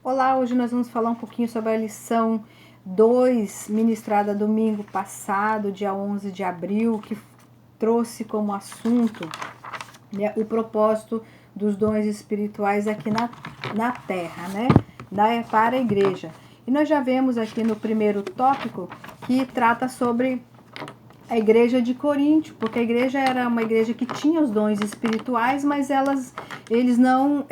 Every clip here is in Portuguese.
Olá, hoje nós vamos falar um pouquinho sobre a lição 2, ministrada domingo passado, dia 11 de abril, que trouxe como assunto, né, o propósito dos dons espirituais aqui na Terra, né, para a igreja. E nós já vemos aqui no primeiro tópico que trata sobre a igreja de Coríntio, porque a igreja era uma igreja que tinha os dons espirituais, mas eles não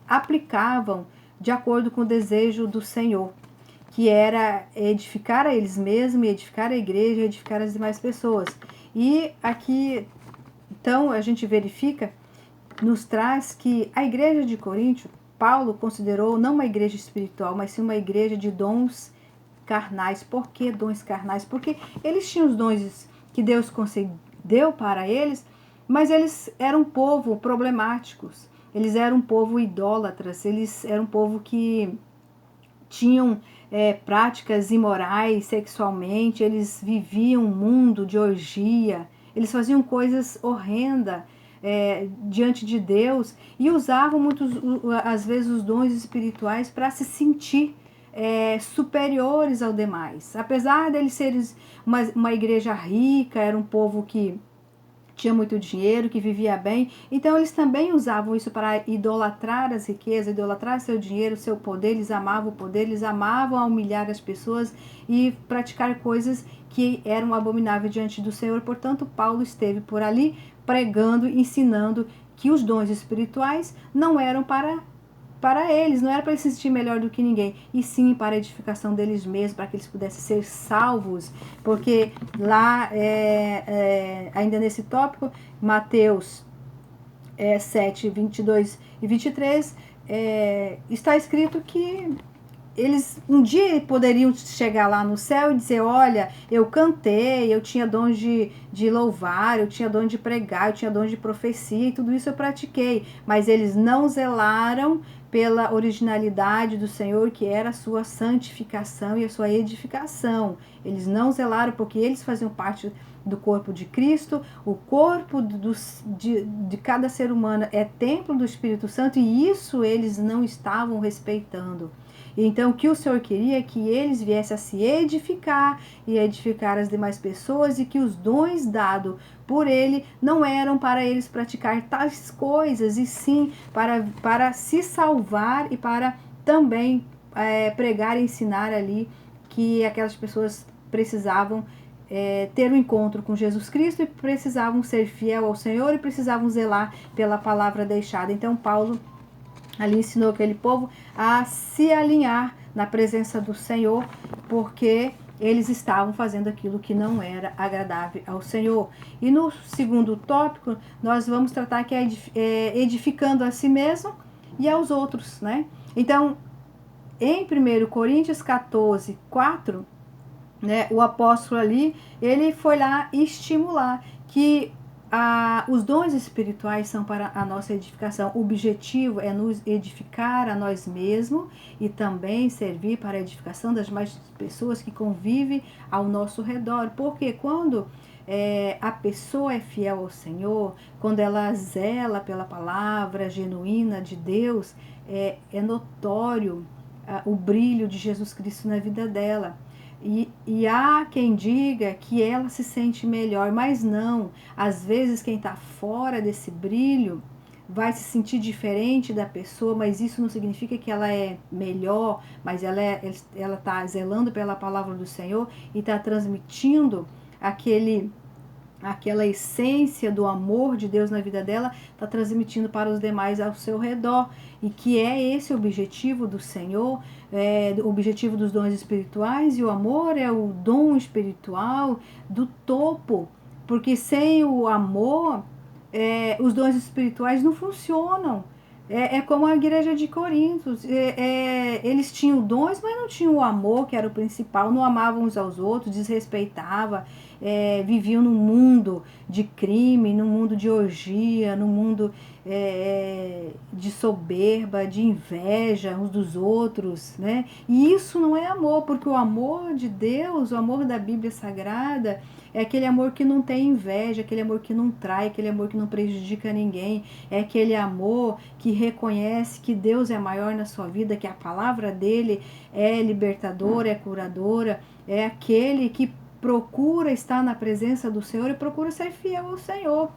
aplicavam de acordo com o desejo do Senhor, que era edificar a eles mesmos, edificar a igreja, edificar as demais pessoas. E aqui, então, a gente verifica, nos traz que a igreja de Coríntio, Paulo considerou não uma igreja espiritual, mas sim uma igreja de dons carnais. Por que dons carnais? Porque eles tinham os dons que Deus concedeu para eles, mas eles eram um povo problemáticos, eles eram um povo idólatras, eles eram um povo que tinham práticas imorais sexualmente, eles viviam um mundo de orgia, eles faziam coisas horrendas diante de Deus e usavam às vezes os dons espirituais para se sentir superiores ao demais. Apesar deles serem uma igreja rica, era um povo que tinha muito dinheiro, que vivia bem, então eles também usavam isso para idolatrar as riquezas, idolatrar seu dinheiro, seu poder. Eles amavam o poder, eles amavam humilhar as pessoas e praticar coisas que eram abomináveis diante do Senhor. Portanto, Paulo esteve por ali pregando, ensinando que os dons espirituais não eram para eles, não era para eles se sentir melhor do que ninguém, e sim para a edificação deles mesmos, para que eles pudessem ser salvos, porque lá, ainda nesse tópico, Mateus 7, 22 e 23, está escrito que eles um dia poderiam chegar lá no céu e dizer: olha, eu cantei, eu tinha dom de louvar, eu tinha dom de pregar, eu tinha dom de profecia, e tudo isso eu pratiquei, mas eles não zelaram pela originalidade do Senhor, que era a sua santificação e a sua edificação. Eles não zelaram porque eles faziam parte do corpo de Cristo. O corpo de cada ser humano é templo do Espírito Santo, e isso eles não estavam respeitando. Então, o que o Senhor queria é que eles viessem a se edificar e edificar as demais pessoas, e que os dons dados por ele não eram para eles praticar tais coisas, e sim para se salvar e para também pregar e ensinar ali que aquelas pessoas precisavam ter um encontro com Jesus Cristo, e precisavam ser fiel ao Senhor, e precisavam zelar pela palavra deixada. Então, Paulo ali ensinou aquele povo a se alinhar na presença do Senhor, porque eles estavam fazendo aquilo que não era agradável ao Senhor. E no segundo tópico, nós vamos tratar que é edificando a si mesmo e aos outros, né? Então, em 1 Coríntios 14, 4, né, o apóstolo ali, ele foi lá estimular que os dons espirituais são para a nossa edificação. O objetivo é nos edificar a nós mesmos e também servir para a edificação das demais pessoas que convivem ao nosso redor. Porque quando a pessoa é fiel ao Senhor, quando ela zela pela palavra genuína de Deus, é notório o brilho de Jesus Cristo na vida dela. E há quem diga que ela se sente melhor, mas não. Às vezes quem está fora desse brilho vai se sentir diferente da pessoa, mas isso não significa que ela é melhor, mas ela está zelando pela palavra do Senhor e está transmitindo aquela essência do amor de Deus na vida dela, está transmitindo para os demais ao seu redor. E que é esse o objetivo do Senhor, o objetivo dos dons espirituais. E o amor é o dom espiritual do topo, porque sem o amor, os dons espirituais não funcionam. É como a igreja de Corinto, eles tinham dons, mas não tinham o amor, que era o principal, não amavam uns aos outros, desrespeitavam, viviam num mundo de crime, num mundo de orgia, num mundo de soberba, de inveja uns dos outros, né? E isso não é amor, porque o amor de Deus, o amor da Bíblia Sagrada, é aquele amor que não tem inveja, aquele amor que não trai, aquele amor que não prejudica ninguém, é aquele amor que reconhece que Deus é maior na sua vida, que a palavra dele é libertadora, é curadora, é aquele que procura estar na presença do Senhor e procura ser fiel ao Senhor.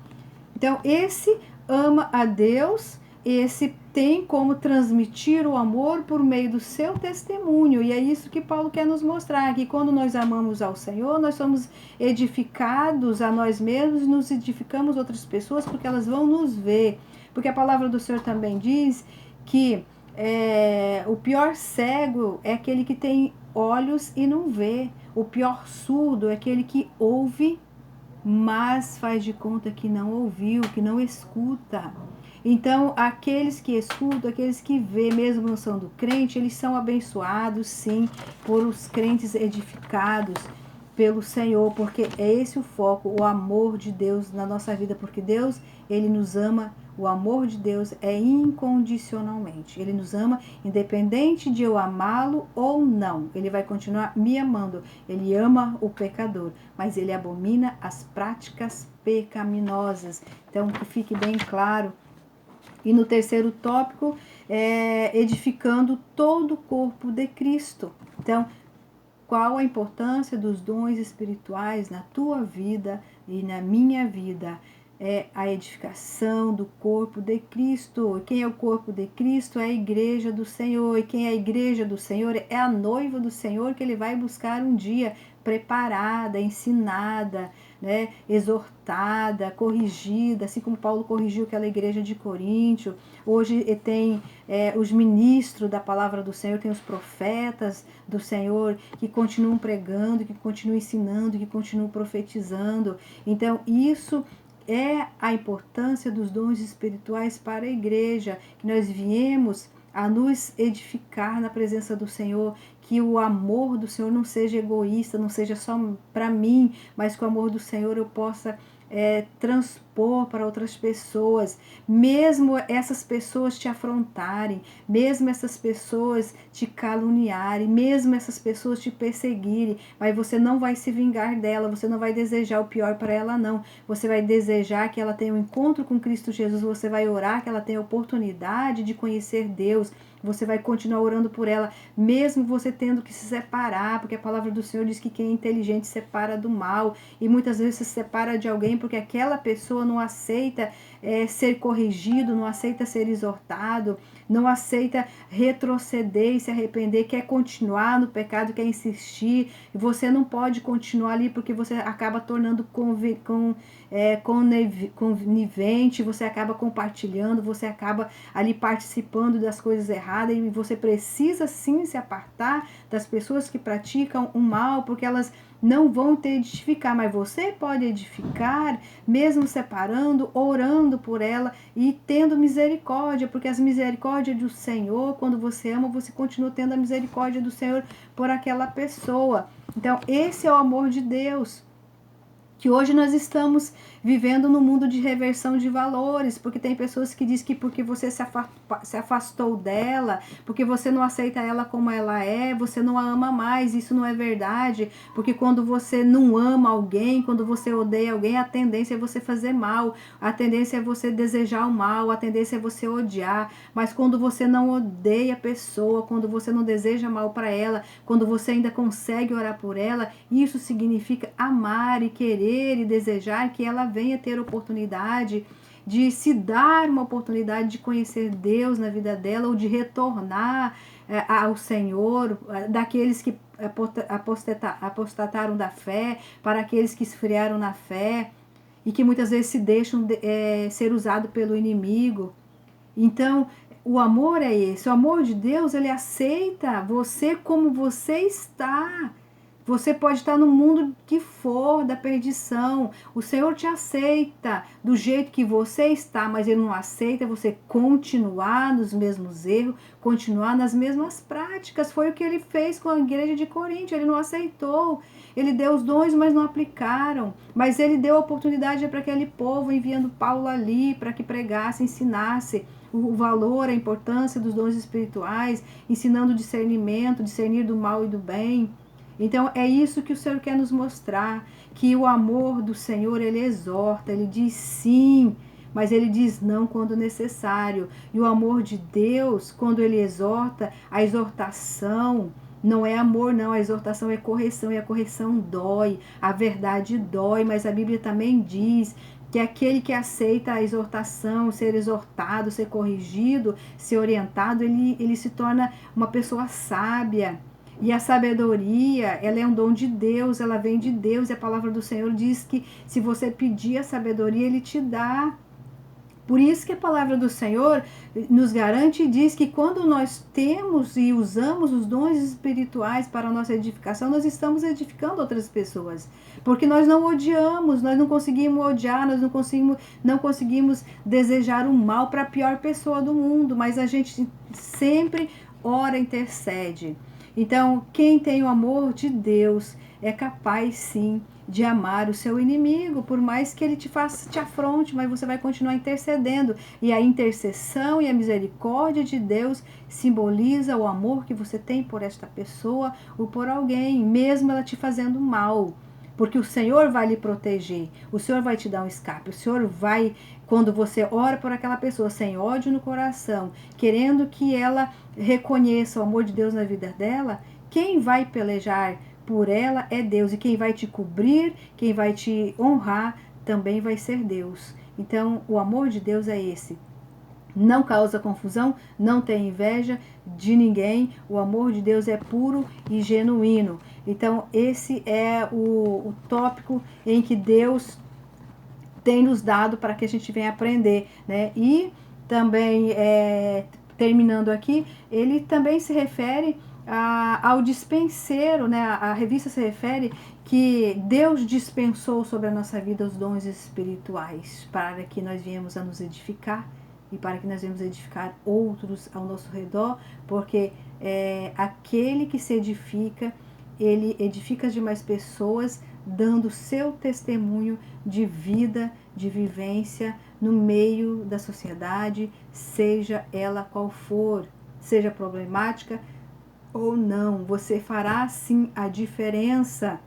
Então, esse ama a Deus, esse tem como transmitir o amor por meio do seu testemunho. E é isso que Paulo quer nos mostrar, que quando nós amamos ao Senhor, nós somos edificados a nós mesmos, nos edificamos outras pessoas, porque elas vão nos ver. Porque a palavra do Senhor também diz que o pior cego é aquele que tem olhos e não vê. O pior surdo é aquele que ouve, mas faz de conta que não ouviu, que não escuta. Então, aqueles que escutam, aqueles que vê, mesmo não sendo crente, eles são abençoados, sim, por os crentes edificados pelo Senhor, porque é esse o foco, o amor de Deus na nossa vida, porque Deus, ele nos ama. O amor de Deus é incondicionalmente. Ele nos ama independente de eu amá-lo ou não. Ele vai continuar me amando. Ele ama o pecador, mas ele abomina as práticas pecaminosas. Então, que fique bem claro. E no terceiro tópico, edificando todo o corpo de Cristo. Então, qual a importância dos dons espirituais na tua vida e na minha vida? É a edificação do corpo de Cristo. Quem é o corpo de Cristo? É a igreja do Senhor. E quem é a igreja do Senhor? É a noiva do Senhor que ele vai buscar um dia, preparada, ensinada, né, exortada, corrigida, assim como Paulo corrigiu aquela igreja de Coríntio. Hoje tem os ministros da palavra do Senhor, tem os profetas do Senhor que continuam pregando, que continuam ensinando, que continuam profetizando. Então, isso é a importância dos dons espirituais para a igreja, que nós viemos a nos edificar na presença do Senhor, que o amor do Senhor não seja egoísta, não seja só para mim, mas que o amor do Senhor eu possa transpor para outras pessoas, mesmo essas pessoas te afrontarem, mesmo essas pessoas te caluniarem, mesmo essas pessoas te perseguirem, mas você não vai se vingar dela, você não vai desejar o pior para ela, não. Você vai desejar que ela tenha um encontro com Cristo Jesus, você vai orar que ela tenha a oportunidade de conhecer Deus, você vai continuar orando por ela, mesmo você tendo que se separar, porque a palavra do Senhor diz que quem é inteligente separa do mal, e muitas vezes se separa de alguém porque aquela pessoa não aceita ser corrigido, não aceita ser exortado, não aceita retroceder e se arrepender, quer continuar no pecado, quer insistir, e você não pode continuar ali porque você acaba tornando conivente, você acaba compartilhando, você acaba ali participando das coisas erradas, e você precisa sim se apartar das pessoas que praticam o mal, porque elas não vão te edificar, mas você pode edificar, mesmo separando, orando por ela e tendo misericórdia, porque as misericórdias do Senhor, quando você ama, você continua tendo a misericórdia do Senhor por aquela pessoa. Então, esse é o amor de Deus. Que hoje nós estamos vivendo num mundo de reversão de valores, porque tem pessoas que dizem que porque você se afastou dela, porque você não aceita ela como ela é, você não a ama mais. Isso não é verdade, porque quando você não ama alguém, quando você odeia alguém, a tendência é você fazer mal, a tendência é você desejar o mal, a tendência é você odiar. Mas quando você não odeia a pessoa, quando você não deseja mal para ela, quando você ainda consegue orar por ela, isso significa amar e querer e desejar que ela venha ter oportunidade de se dar uma oportunidade de conhecer Deus na vida dela, ou de retornar ao Senhor, daqueles que apostataram da fé, para aqueles que esfriaram na fé e que muitas vezes se deixam ser usado pelo inimigo. Então, o amor é esse, o amor de Deus, ele aceita você como você está. Você pode estar no mundo que for da perdição. O Senhor te aceita do jeito que você está, mas Ele não aceita você continuar nos mesmos erros, continuar nas mesmas práticas. Foi o que Ele fez com a igreja de Corinto. Ele não aceitou. Ele deu os dons, mas não aplicaram. Mas Ele deu oportunidade para aquele povo, enviando Paulo ali para que pregasse, ensinasse o valor, a importância dos dons espirituais, ensinando discernimento, discernir do mal e do bem. Então é isso que o Senhor quer nos mostrar, que o amor do Senhor, ele exorta, ele diz sim, mas ele diz não quando necessário. E o amor de Deus, quando ele exorta, a exortação não é amor, não, a exortação é correção, e a correção dói, a verdade dói, mas a Bíblia também diz que aquele que aceita a exortação, ser exortado, ser corrigido, ser orientado, ele se torna uma pessoa sábia. E a sabedoria, ela é um dom de Deus, ela vem de Deus, e a palavra do Senhor diz que se você pedir a sabedoria, Ele te dá. Por isso que a palavra do Senhor nos garante e diz que quando nós temos e usamos os dons espirituais para a nossa edificação, nós estamos edificando outras pessoas. Porque nós não odiamos, nós não conseguimos odiar, nós não conseguimos desejar o mal para a pior pessoa do mundo, mas a gente sempre ora, intercede. Então, quem tem o amor de Deus é capaz sim de amar o seu inimigo, por mais que ele te faça, te afronte, mas você vai continuar intercedendo. E a intercessão e a misericórdia de Deus simboliza o amor que você tem por esta pessoa ou por alguém, mesmo ela te fazendo mal. Porque o Senhor vai lhe proteger, o Senhor vai te dar um escape, o Senhor vai, quando você ora por aquela pessoa sem ódio no coração, querendo que ela reconheça o amor de Deus na vida dela, quem vai pelejar por ela é Deus, e quem vai te cobrir, quem vai te honrar, também vai ser Deus. Então, o amor de Deus é esse. Não causa confusão, não tem inveja de ninguém, o amor de Deus é puro e genuíno. Então, esse é o tópico em que Deus tem nos dado para que a gente venha aprender, né? E também, terminando aqui, ele também se refere ao dispenseiro, né? A revista se refere que Deus dispensou sobre a nossa vida os dons espirituais para que nós viemos a nos edificar e para que nós venhamos edificar outros ao nosso redor, porque aquele que se edifica, ele edifica as demais pessoas, dando seu testemunho de vida, de vivência no meio da sociedade, seja ela qual for, seja problemática ou não. Você fará sim a diferença.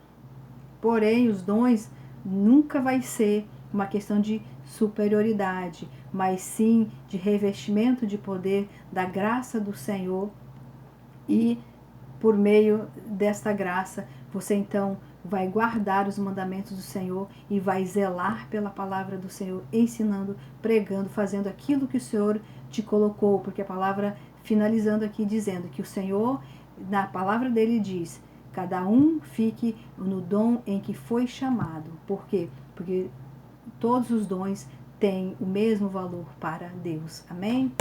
Porém, os dons nunca vai ser uma questão de superioridade, mas sim de revestimento de poder da graça do Senhor, e por meio desta graça, você então vai guardar os mandamentos do Senhor e vai zelar pela palavra do Senhor, ensinando, pregando, fazendo aquilo que o Senhor te colocou, porque a palavra, finalizando aqui, dizendo que o Senhor, na palavra dele diz, cada um fique no dom em que foi chamado. Por quê? Porque todos os dons têm o mesmo valor para Deus. Amém?